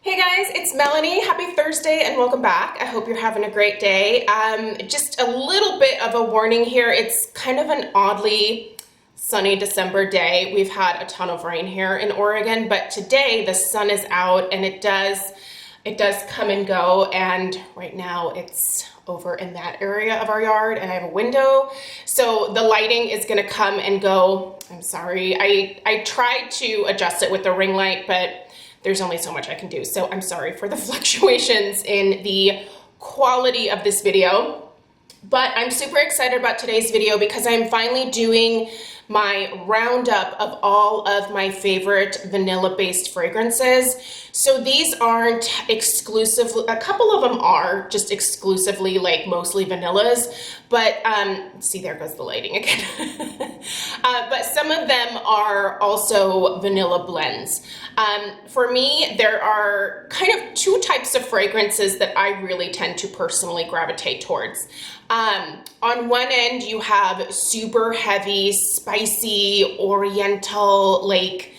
Hey guys, it's Melanie. Happy Thursday and welcome back. I hope you're having a great day. Just a little bit of a warning here. It's kind of an oddly sunny December day. We've had a ton of rain here in Oregon, but today the sun is out and it does come and go, and right now it's over in that area of our yard and I have a window, so the lighting is gonna come and go. I'm sorry. I tried to adjust it with the ring light, but there's only so much I can do, so I'm sorry for the fluctuations in the quality of this video. But I'm super excited about today's video because I'm finally doing my roundup of all of my favorite vanilla-based fragrances. So these aren't exclusively, a couple of them are just exclusively like mostly vanillas, but see, there goes the lighting again. But some of them are also vanilla blends. For me, there are kind of two types of fragrances that I really tend to personally gravitate towards. On one end, you have super heavy, spicy, oriental, like,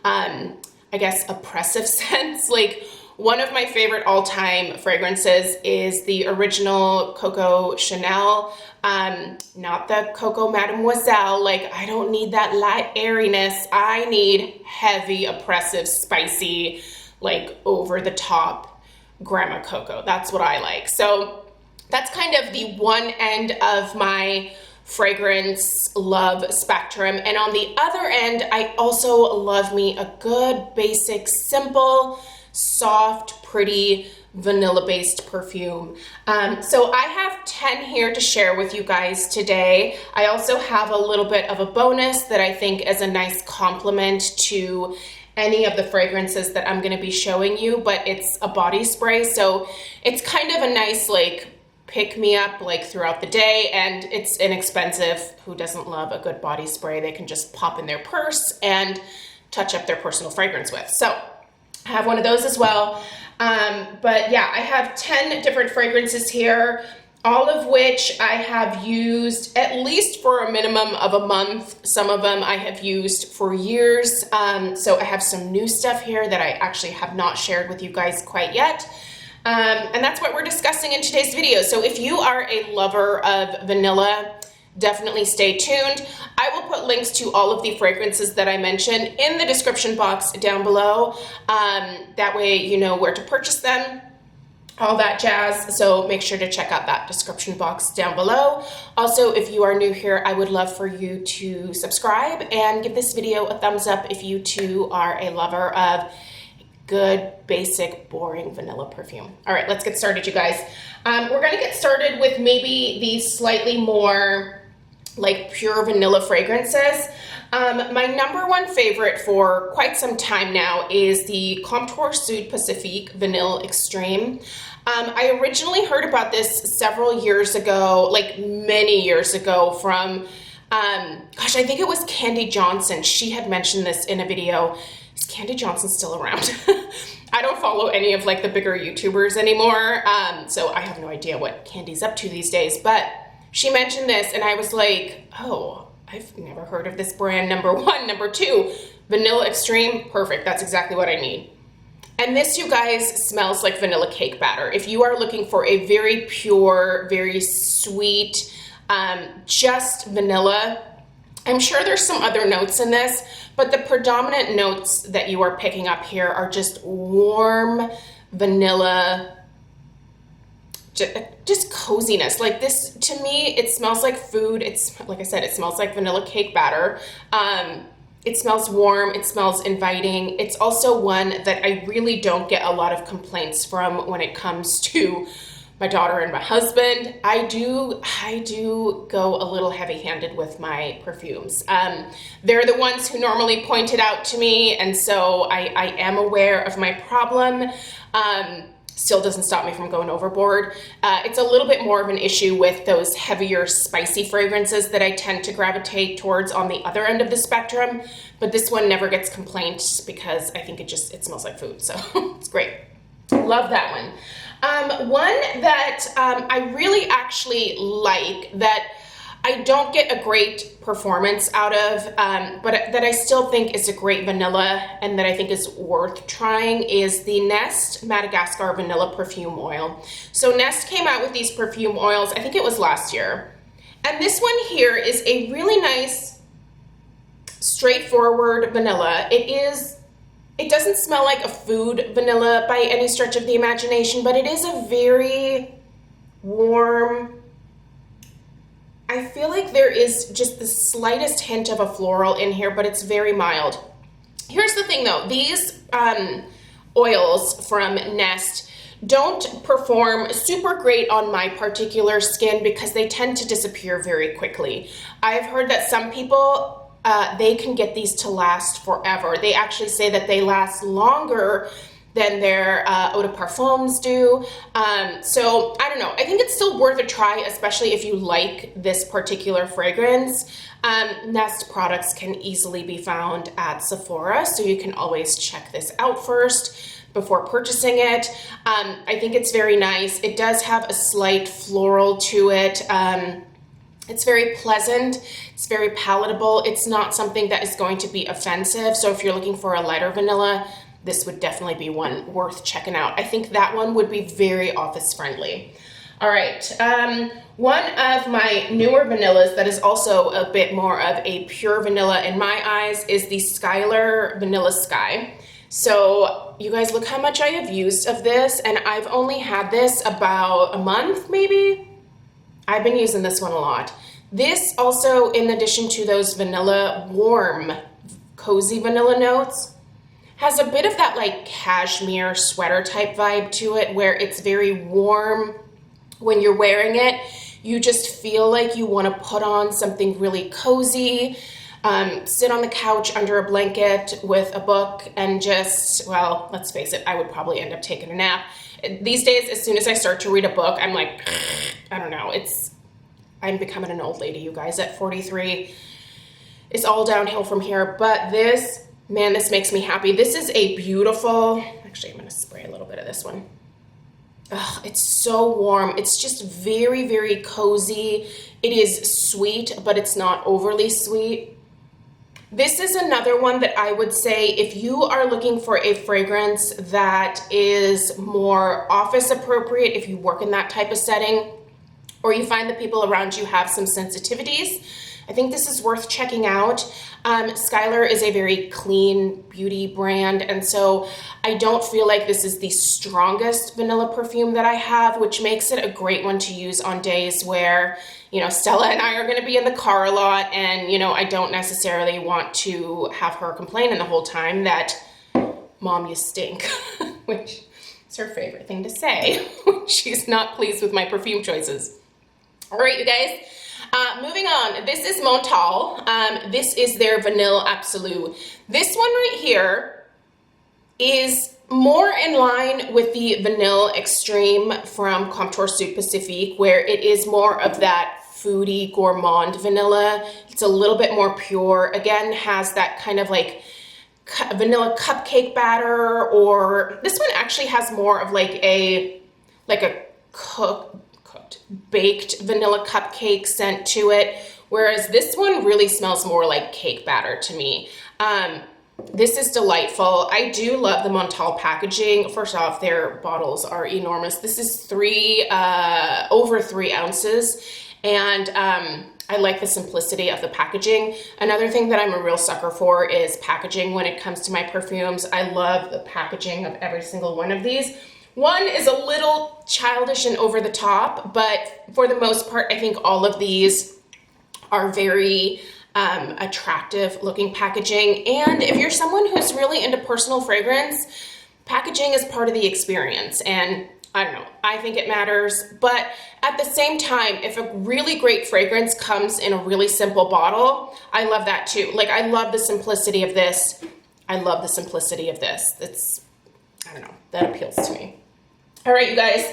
I guess, oppressive scents. Like, one of my favorite all-time fragrances is the original Coco Chanel, not the Coco Mademoiselle. Like, I don't need that light airiness. I need heavy, oppressive, spicy, like, over-the-top Grandma Coco. That's what I like. So that's kind of the one end of my fragrance love spectrum. And on the other end, I also love me a good, basic, simple, soft, pretty, vanilla-based perfume. So I have 10 here to share with you guys today. I also have a little bit of a bonus that I think is a nice complement to any of the fragrances that I'm going to be showing you, but it's a body spray. So it's kind of a nice, like, pick me up like throughout the day, and it's inexpensive. Who doesn't love a good body spray they can just pop in their purse and touch up their personal fragrance with? So I have one of those as well. But yeah, I have 10 different fragrances here, all of which I have used at least for a minimum of a month. Some of them I have used for years. So I have some new stuff here that I actually have not shared with you guys quite yet. And that's what we're discussing in today's video. So if you are a lover of vanilla, definitely stay tuned. I will put links to all of the fragrances that I mentioned in the description box down below. That way you know where to purchase them, all that jazz. So make sure to check out that description box down below. Also, if you are new here, I would love for you to subscribe and give this video a thumbs up if you too are a lover of good, basic, boring vanilla perfume. All right, let's get started, you guys. We're gonna get started with maybe these slightly more like pure vanilla fragrances. My number one favorite for quite some time now is the Comptoir Sud Pacifique Vanille Extreme. I originally heard about this several years ago, like many years ago, from, gosh, I think it was Candy Johnson. She had mentioned this in a video. Is Candy Johnson still around? I don't follow any of like the bigger YouTubers anymore, so I have no idea what Candy's up to these days, but she mentioned this and I was like, oh, I've never heard of this brand, number one. Number two, Vanilla Extreme, perfect, that's exactly what I need. And this, you guys, smells like vanilla cake batter. If you are looking for a very pure, very sweet, just vanilla, I'm sure there's some other notes in this, but the predominant notes that you are picking up here are just warm vanilla, just coziness. Like this, to me, it smells like food. It's, like I said, it smells like vanilla cake batter. It smells warm, it smells inviting. It's also one that I really don't get a lot of complaints from when it comes to my daughter and my husband. I do go a little heavy-handed with my perfumes. They're the ones who normally point it out to me, and so I am aware of my problem. Still doesn't stop me from going overboard. It's a little bit more of an issue with those heavier, spicy fragrances that I tend to gravitate towards on the other end of the spectrum, but this one never gets complaints because I think it smells like food, so it's great. Love that one. One that I really actually like, that I don't get a great performance out of, but that I still think is a great vanilla and that I think is worth trying is the Nest Madagascar Vanilla Perfume Oil. So Nest came out with these perfume oils, I think it was last year. And this one here is a really nice, straightforward vanilla. It doesn't smell like a food vanilla by any stretch of the imagination, but it is a very warm, I feel like there is just the slightest hint of a floral in here, but it's very mild. Here's the thing though, these oils from Nest don't perform super great on my particular skin because they tend to disappear very quickly. I've heard that some people, they can get these to last forever. They actually say that they last longer than their eau de parfums do. So I don't know, I think it's still worth a try, especially if you like this particular fragrance. Nest products can easily be found at Sephora, so you can always check this out first before purchasing it. I think it's very nice. It does have a slight floral to it. It's very pleasant, it's very palatable. It's not something that is going to be offensive, so if you're looking for a lighter vanilla, this would definitely be one worth checking out. I think that one would be very office friendly. All right, one of my newer vanillas that is also a bit more of a pure vanilla in my eyes is the Skylar Vanilla Sky. So you guys look how much I have used of this, and I've only had this about a month maybe. I've been using this one a lot. This also, in addition to those vanilla, warm, cozy vanilla notes, has a bit of that like cashmere sweater type vibe to it where it's very warm. When you're wearing it, you just feel like you want to put on something really cozy, sit on the couch under a blanket with a book and just, well, let's face it, I would probably end up taking a nap. These days, as soon as I start to read a book, I'm like, I don't know, I'm becoming an old lady, you guys, at 43. It's all downhill from here, but this, man, this makes me happy. This is a beautiful, actually, I'm gonna spray a little bit of this one. Ugh, it's so warm. It's just very, very cozy. It is sweet, but it's not overly sweet. This is another one that I would say if you are looking for a fragrance that is more office appropriate, if you work in that type of setting, or you find the people around you have some sensitivities, I think this is worth checking out. Skylar is a very clean beauty brand, and so I don't feel like this is the strongest vanilla perfume that I have, which makes it a great one to use on days where, you know, Stella and I are going to be in the car a lot, and, you know, I don't necessarily want to have her complaining the whole time that, Mom, you stink, which is her favorite thing to say when she's not pleased with my perfume choices. All right, you guys. Moving on, this is Montal. This is their Vanille Absolu. This one right here is more in line with the Vanille Extreme from Comptoir Sud Pacifique, where it is more of that foodie gourmand vanilla. It's a little bit more pure. Again, has that kind of like vanilla cupcake batter, or this one actually has more of like a baked vanilla cupcake scent to it, whereas this one really smells more like cake batter to me. This is delightful. I do love the Montal packaging. First off, their bottles are enormous. This is over 3 ounces, and I like the simplicity of the packaging. Another thing that I'm a real sucker for is packaging when it comes to my perfumes. I love the packaging of every single one of these. One is a little childish and over the top, but for the most part, I think all of these are very attractive looking packaging. And if you're someone who's really into personal fragrance, packaging is part of the experience. And I don't know, I think it matters. But at the same time, if a really great fragrance comes in a really simple bottle, I love that too. Like, I love the simplicity of this. I love the simplicity of this. I don't know, that appeals to me. All right, you guys,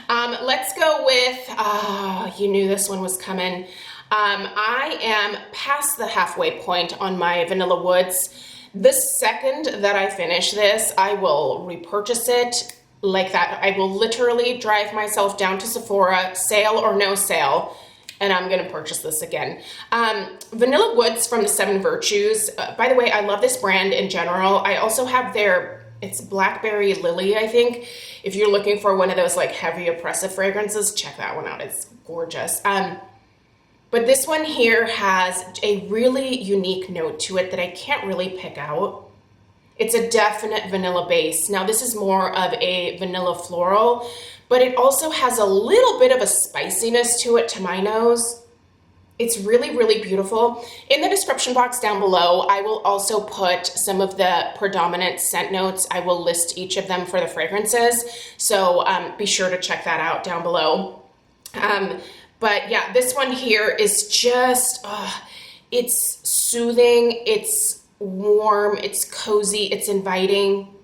let's go with, you knew this one was coming. I am past the halfway point on my Vanilla Woods. The second that I finish this, I will repurchase it like that. I will literally drive myself down to Sephora, sale or no sale, and I'm gonna purchase this again. Vanilla Woods from the Seven Virtues. By the way, I love this brand in general. I also have it's Blackberry Lily, I think. If you're looking for one of those like heavy oppressive fragrances, check that one out. It's gorgeous. But this one here has a really unique note to it that I can't really pick out. It's a definite vanilla base. Now this is more of a vanilla floral, but it also has a little bit of a spiciness to it to my nose. It's really, really beautiful. In the description box down below, I will also put some of the predominant scent notes. I will list each of them for the fragrances. So be sure to check that out down below. But yeah, this one here is just, it's soothing, it's warm, it's cozy, it's inviting.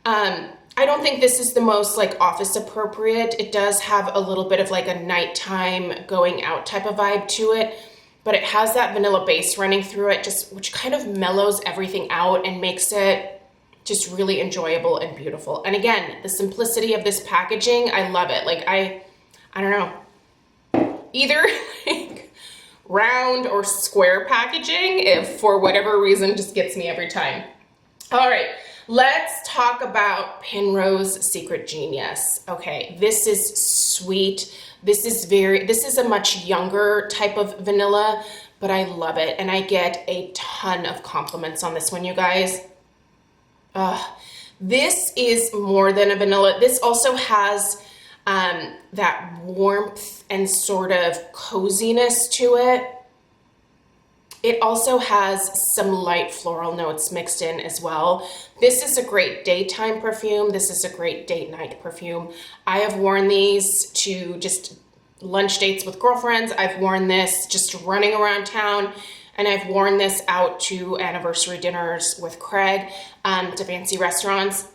I don't think this is the most like office appropriate. It does have a little bit of like a nighttime going out type of vibe to it, but it has that vanilla base running through it, which kind of mellows everything out and makes it just really enjoyable and beautiful. And again, the simplicity of this packaging, I love it. Like I don't know, either like round or square packaging, if for whatever reason, just gets me every time. All right. Let's talk about Penrose Secret Genius. Okay, this is sweet. This is a much younger type of vanilla, but I love it. And I get a ton of compliments on this one, you guys. This is more than a vanilla. This also has that warmth and sort of coziness to it. It also has some light floral notes mixed in as well. This is a great daytime perfume. This is a great date night perfume. I have worn these to just lunch dates with girlfriends. I've worn this just running around town, and I've worn this out to anniversary dinners with Craig, to fancy restaurants.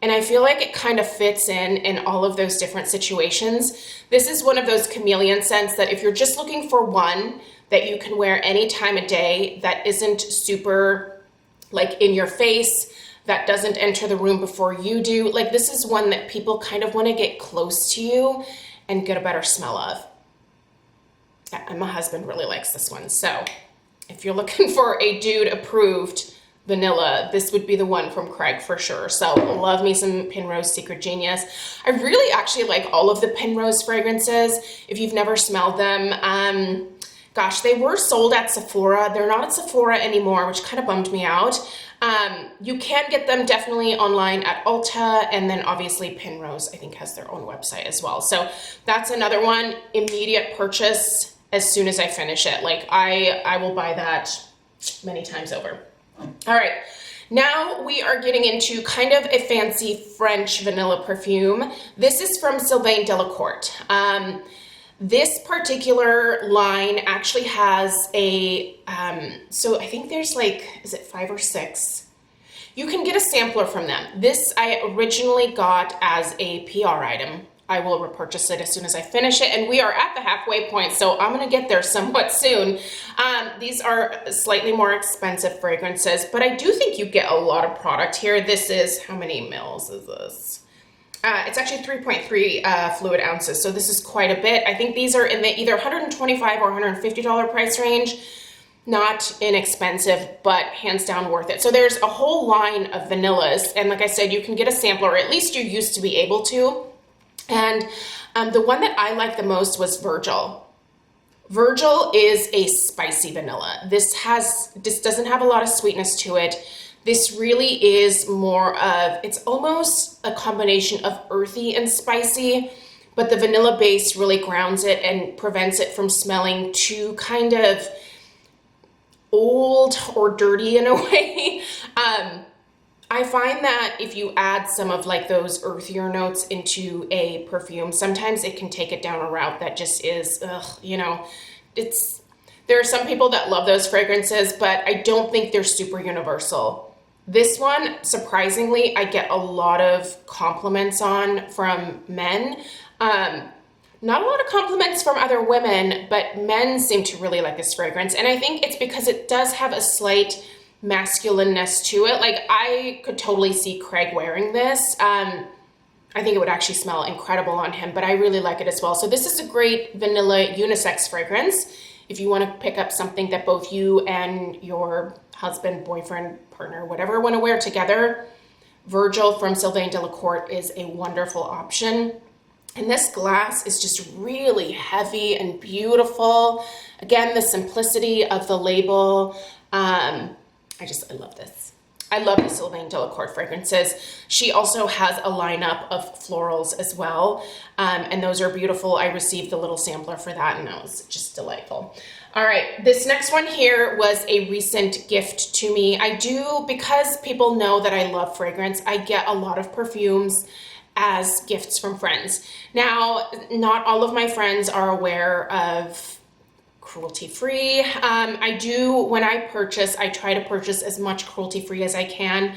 And I feel like it kind of fits in all of those different situations. This is one of those chameleon scents that if you're just looking for one that you can wear any time of day, that isn't super like in your face, that doesn't enter the room before you do, like this is one that people kind of want to get close to you and get a better smell of. And my husband really likes this one. So if you're looking for a dude approved vanilla, this would be the one from Craig for sure. So love me some Penrose Secret Genius. I really actually like all of the Penrose fragrances. If you've never smelled them, gosh, they were sold at Sephora. They're not at Sephora anymore, which kind of bummed me out. You can get them definitely online at Ulta, and then obviously Penrose, I think, has their own website as well. So that's another one, immediate purchase as soon as I finish it. Like I will buy that many times over. All right, now we are getting into kind of a fancy French vanilla perfume. This is from Sylvain Delacourt. This particular line actually has a, so I think there's like, is it 5 or 6? You can get a sampler from them. This I originally got as a PR item. I will repurchase it as soon as I finish it, and we are at the halfway point, so I'm gonna get there somewhat soon. These are slightly more expensive fragrances, but I do think you get a lot of product here. This is, how many mils is this? It's actually 3.3 fluid ounces, so this is quite a bit. I think these are in the either $125 or $150 price range. Not inexpensive, but hands down worth it. So there's a whole line of vanillas, and like I said, you can get a sampler, or at least you used to be able to. And the one that I like the most was Virgil. Virgil is a spicy vanilla. This doesn't have a lot of sweetness to it. This really is more of, it's almost a combination of earthy and spicy, but the vanilla base really grounds it and prevents it from smelling too kind of old or dirty in a way. I find that if you add some of like those earthier notes into a perfume, sometimes it can take it down a route that just is, you know, there are some people that love those fragrances, but I don't think they're super universal. This one, surprisingly, I get a lot of compliments on from men. Not a lot of compliments from other women, but men seem to really like this fragrance. And I think it's because it does have a slight masculineness to it. Like I could totally see Craig wearing this. I think it would actually smell incredible on him, but I really like it as well. So this is a great vanilla unisex fragrance. If you want to pick up something that both you and your husband, boyfriend, partner, whatever want to wear together, Virgil from Sylvain Delacour is a wonderful option. And this glass is just really heavy and beautiful. Again, the simplicity of the label. I love this. I love the Sylvain Delacour fragrances. She also has a lineup of florals as well. And those are beautiful. I received the little sampler for that and that was just delightful. All right, this next one here was a recent gift to me. Because people know that I love fragrance, I get a lot of perfumes as gifts from friends. Now, not all of my friends are aware of cruelty-free. When I purchase, I try to purchase as much cruelty-free as I can.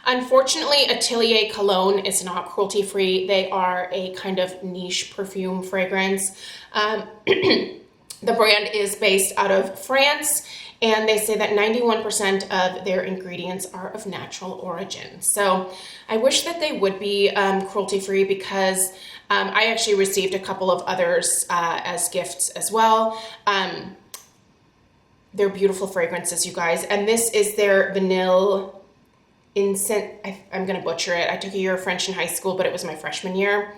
Unfortunately, Atelier Cologne is not cruelty-free. They are a kind of niche perfume fragrance. The brand is based out of France, and they say that 91% of their ingredients are of natural origin. So I wish that they would be cruelty-free because I actually received a couple of others as gifts as well. They're beautiful fragrances, you guys. And this is their Vanille Incense. I'm going to butcher it. I took a year of French in high school, but it was my freshman year,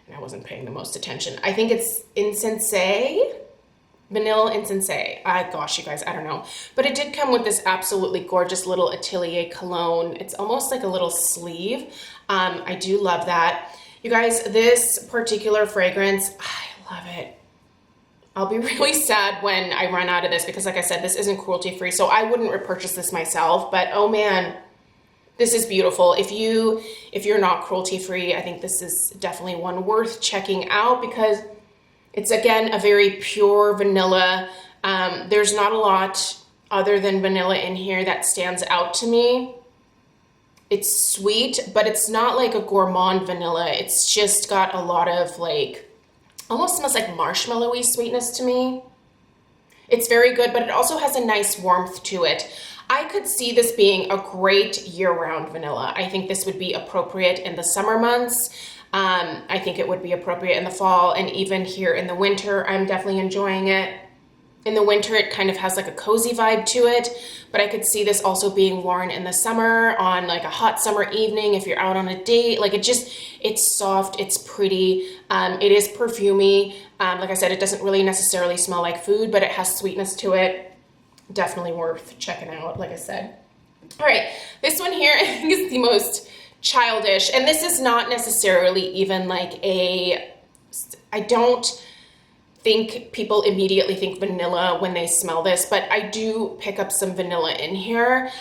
and I wasn't paying the most attention. I think it's Incense. Vanille Incense. Gosh, you guys, I don't know. But it did come with this absolutely gorgeous little Atelier Cologne. It's almost like a little sleeve. I do love that. You guys, this particular fragrance, I love it. I'll be really sad when I run out of this because, like I said, this isn't cruelty-free, so I wouldn't repurchase this myself. But, oh man, this is beautiful. If you're not cruelty-free, I think this is definitely one worth checking out because it's, again, a very pure vanilla. There's not a lot other than vanilla in here that stands out to me. It's sweet, but it's not like a gourmand vanilla. It's just got a lot of like, almost smells like marshmallowy sweetness to me. It's very good, but it also has a nice warmth to it. I could see this being a great year-round vanilla. I think this would be appropriate in the summer months. I think it would be appropriate in the fall, and even here in the winter, I'm definitely enjoying it. In the winter, it kind of has like a cozy vibe to it, but I could see this also being worn in the summer on like a hot summer evening if you're out on a date. Like it's soft, it's pretty, it is perfumey. Like I said, it doesn't really necessarily smell like food, but it has sweetness to it. Definitely worth checking out, like I said. All right, this one here I think is the most childish, and this is not necessarily even like I don't think people immediately think vanilla when they smell this, but I do pick up some vanilla in here.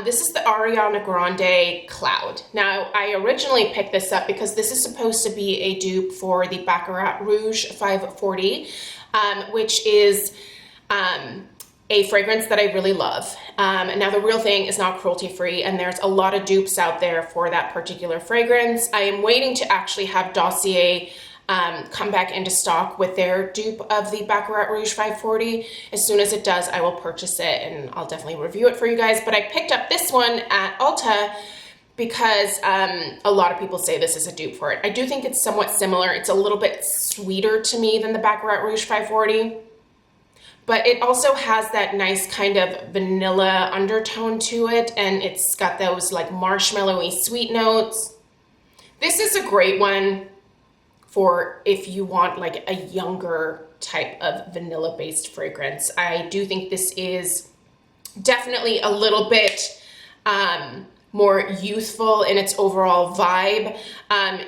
This is the Ariana Grande Cloud. Now, I originally picked this up because this is supposed to be a dupe for the Baccarat Rouge 540, which is a fragrance that I really love. Now, the real thing is not cruelty-free, and there's a lot of dupes out there for that particular fragrance. I am waiting to actually have Dossier come back into stock with their dupe of the Baccarat Rouge 540. As soon as it does, I will purchase it and I'll definitely review it for you guys. But I picked up this one at Ulta because a lot of people say this is a dupe for it. I do think it's somewhat similar. It's a little bit sweeter to me than the Baccarat Rouge 540. But it also has that nice kind of vanilla undertone to it, and it's got those like marshmallowy sweet notes. This is a great one for if you want like a younger type of vanilla-based fragrance. I do think this is definitely a little bit more youthful in its overall vibe.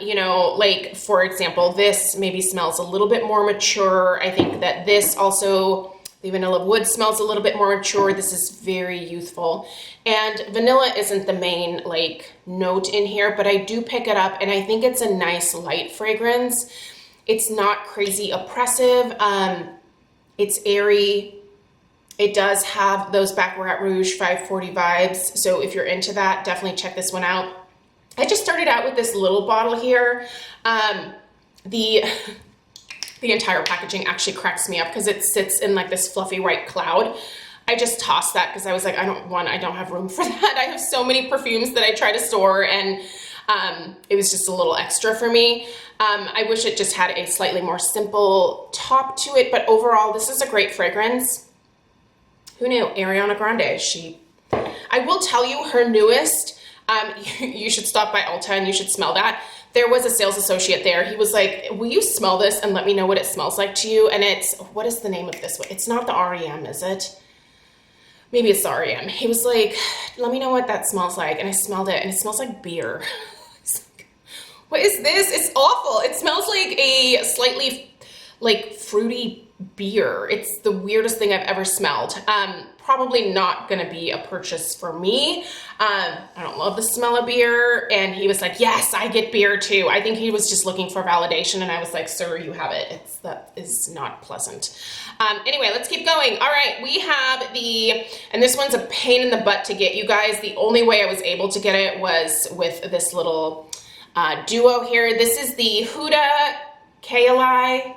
You know, like for example, this maybe smells a little bit more mature. I think that this also, the vanilla wood smells a little bit more mature. This is very youthful. And vanilla isn't the main like note in here, but I do pick it up and I think it's a nice light fragrance. It's not crazy oppressive. It's airy. It does have those Baccarat Rouge 540 vibes. So if you're into that, definitely check this one out. I just started out with this little bottle here. The entire packaging actually cracks me up because it sits in like this fluffy white cloud. I just tossed that because I was like, I don't have room for that. I have so many perfumes that I try to store, and It was just a little extra for me. I wish it just had a slightly more simple top to it, but overall, this is a great fragrance. Who knew? Ariana Grande, I will tell you her newest, you should stop by Ulta and you should smell that. There was a sales associate there. He was like, will you smell this and let me know what it smells like to you? And what is the name of this one? It's not the REM, is it? Maybe it's the REM. He was like, let me know what that smells like. And I smelled it and it smells like beer. What is this? It's awful. It smells like a slightly like fruity beer. It's the weirdest thing I've ever smelled. Probably not gonna be a purchase for me. I don't love the smell of beer. And he was like, yes, I get beer too. I think he was just looking for validation. And I was like, sir, you have it. That is not pleasant. Anyway, let's keep going. All right, we have and this one's a pain in the butt to get, you guys. The only way I was able to get it was with this little duo here. This is the Huda Kayali.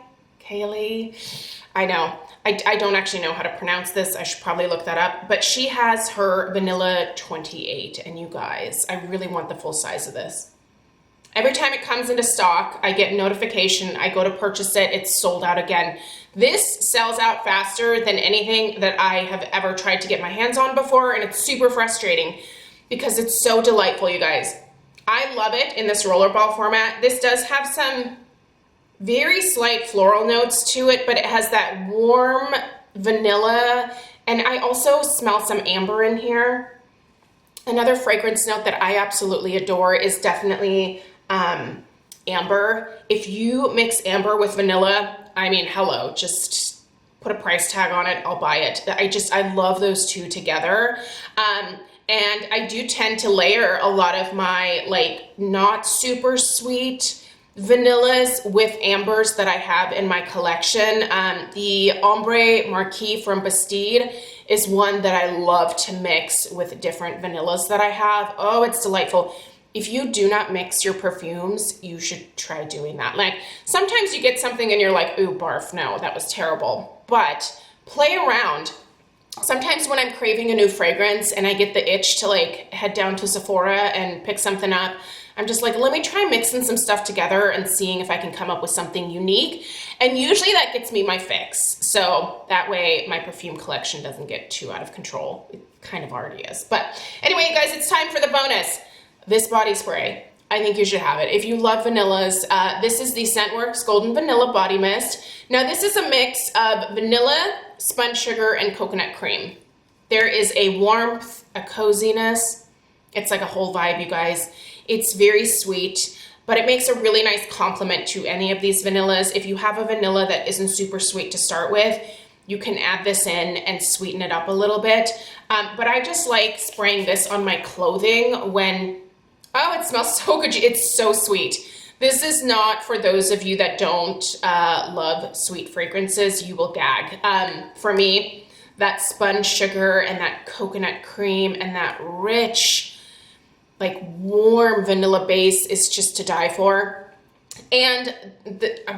I know. I don't actually know how to pronounce this. I should probably look that up. But she has her Vanilla 28. And you guys, I really want the full size of this. Every time it comes into stock, I get notification. I go to purchase it. It's sold out again. This sells out faster than anything that I have ever tried to get my hands on before. And it's super frustrating because it's so delightful, you guys. I love it in this rollerball format. This does have some very slight floral notes to it, but it has that warm vanilla, and I also smell some amber in here. Another fragrance note that I absolutely adore is definitely amber. If you mix amber with vanilla, I mean, hello, just put a price tag on it, I'll buy it. I love those two together. And I do tend to layer a lot of my like not super sweet vanillas with ambers that I have in my collection. The Ombre Marquis from Bastide is one that I love to mix with different vanillas that I have. Oh, it's delightful. If you do not mix your perfumes, you should try doing that. Like sometimes you get something and you're like, ooh, barf, no, that was terrible. But play around. Sometimes when I'm craving a new fragrance and I get the itch to like head down to Sephora and pick something up, I'm just like, let me try mixing some stuff together and seeing if I can come up with something unique. And usually that gets me my fix. So that way my perfume collection doesn't get too out of control. It kind of already is. But anyway, you guys, it's time for the bonus. This body spray, I think you should have it. If you love vanillas, this is the Scentworks Golden Vanilla Body Mist. Now this is a mix of vanilla, spun sugar, and coconut cream. There is a warmth, a coziness. It's like a whole vibe, you guys. It's very sweet, but it makes a really nice complement to any of these vanillas. If you have a vanilla that isn't super sweet to start with, you can add this in and sweeten it up a little bit. But I just like spraying this on my clothing when, oh, it smells so good. It's so sweet. This is not for those of you that don't love sweet fragrances. You will gag. For me, that spun sugar and that coconut cream and that rich, like warm vanilla base is just to die for. And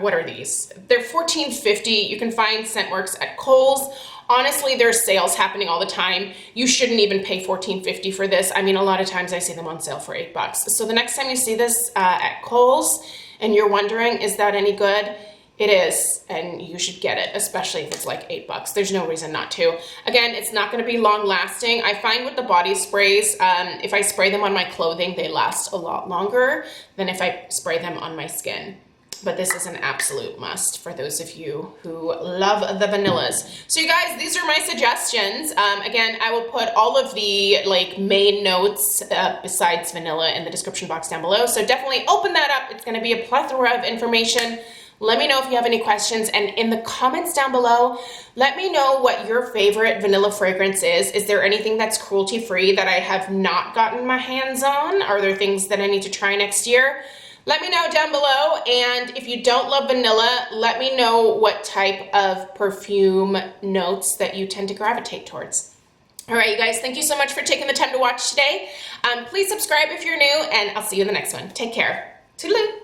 what are these? They're $14.50. You can find Scentworks at Kohl's. Honestly, there's sales happening all the time. You shouldn't even pay $14.50 for this. I mean, a lot of times I see them on sale for $8. So the next time you see this at Kohl's and you're wondering, is that any good? It is, and you should get it, especially if it's like $8. There's no reason not to. Again, it's not gonna be long lasting. I find with the body sprays, if I spray them on my clothing, they last a lot longer than if I spray them on my skin. But this is an absolute must for those of you who love the vanillas. So you guys, these are my suggestions. Again, I will put all of the like main notes besides vanilla in the description box down below. So definitely open that up. It's gonna be a plethora of information. Let me know if you have any questions, and in the comments down below, let me know what your favorite vanilla fragrance is. Is there anything that's cruelty-free that I have not gotten my hands on? Are there things that I need to try next year? Let me know down below, and if you don't love vanilla, let me know what type of perfume notes that you tend to gravitate towards. All right, you guys, thank you so much for taking the time to watch today. Please subscribe if you're new, and I'll see you in the next one. Take care. Toodaloo.